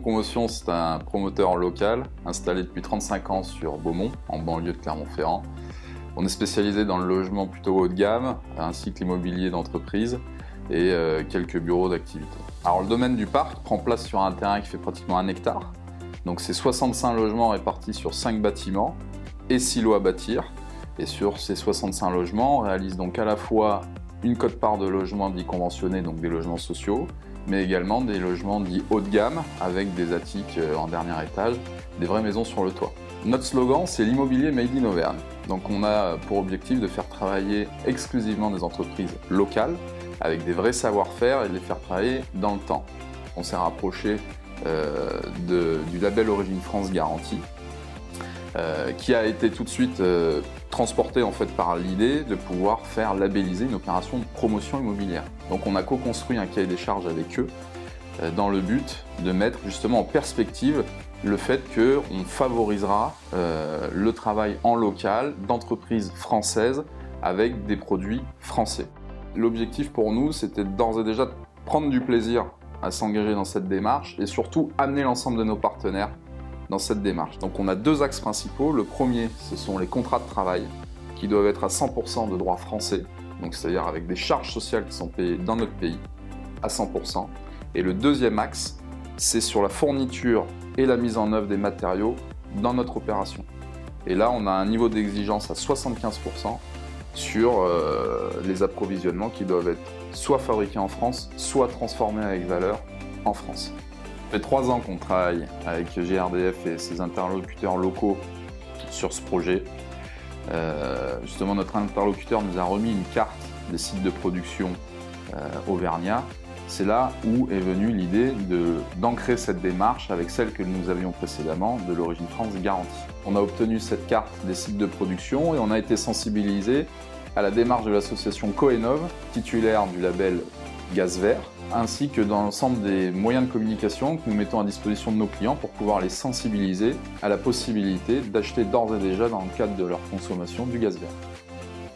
Promotion, c'est un promoteur local installé depuis 35 ans sur Beaumont, en banlieue de Clermont-Ferrand. On est spécialisé dans le logement plutôt haut de gamme, ainsi que l'immobilier d'entreprise et quelques bureaux d'activité. Alors le domaine du parc prend place sur un terrain qui fait pratiquement 1 hectare. Donc c'est 65 logements répartis sur 5 bâtiments et 6 lots à bâtir. Et sur ces 65 logements, on réalise donc à la fois une quote-part de logements dits conventionnés, donc des logements sociaux, mais également des logements dits haut de gamme avec des attiques en dernier étage, des vraies maisons sur le toit. Notre slogan, c'est l'immobilier made in Auvergne. Donc on a pour objectif de faire travailler exclusivement des entreprises locales avec des vrais savoir-faire et de les faire travailler dans le temps. On s'est rapproché du label Origine France Garantie, qui a été tout de suite transporté en fait par l'idée de pouvoir faire labelliser une opération de promotion immobilière. Donc on a co-construit un cahier des charges avec eux dans le but de mettre justement en perspective le fait qu'on favorisera le travail en local d'entreprises françaises avec des produits français. L'objectif pour nous, c'était d'ores et déjà de prendre du plaisir à s'engager dans cette démarche et surtout amener l'ensemble de nos partenaires dans cette démarche. Donc on a 2 axes principaux. Le premier, ce sont les contrats de travail qui doivent être à 100% de droit français, donc c'est-à-dire avec des charges sociales qui sont payées dans notre pays à 100%. Et le deuxième axe, c'est sur la fourniture et la mise en œuvre des matériaux dans notre opération. Et là, on a un niveau d'exigence à 75% sur les approvisionnements qui doivent être soit fabriqués en France, soit transformés avec valeur en France. Ça fait 3 ans qu'on travaille avec GRDF et ses interlocuteurs locaux sur ce projet. Justement, notre interlocuteur nous a remis une carte des sites de production auvergnats. C'est là où est venue l'idée d'ancrer cette démarche avec celle que nous avions précédemment de l'Origine France Garantie. On a obtenu cette carte des sites de production et on a été sensibilisé à la démarche de l'association Coenov, titulaire du label Gaz Vert, ainsi que dans l'ensemble des moyens de communication que nous mettons à disposition de nos clients pour pouvoir les sensibiliser à la possibilité d'acheter d'ores et déjà dans le cadre de leur consommation du gaz vert.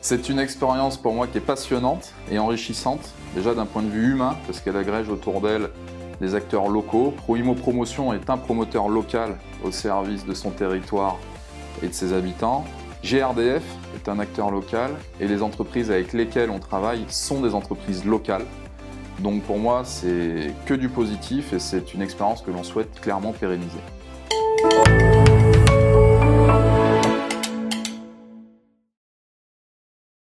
C'est une expérience pour moi qui est passionnante et enrichissante, déjà d'un point de vue humain, parce qu'elle agrège autour d'elle des acteurs locaux. Proimo Promotion est un promoteur local au service de son territoire et de ses habitants. GRDF est un acteur local et les entreprises avec lesquelles on travaille sont des entreprises locales. Donc pour moi, c'est que du positif et c'est une expérience que l'on souhaite clairement pérenniser.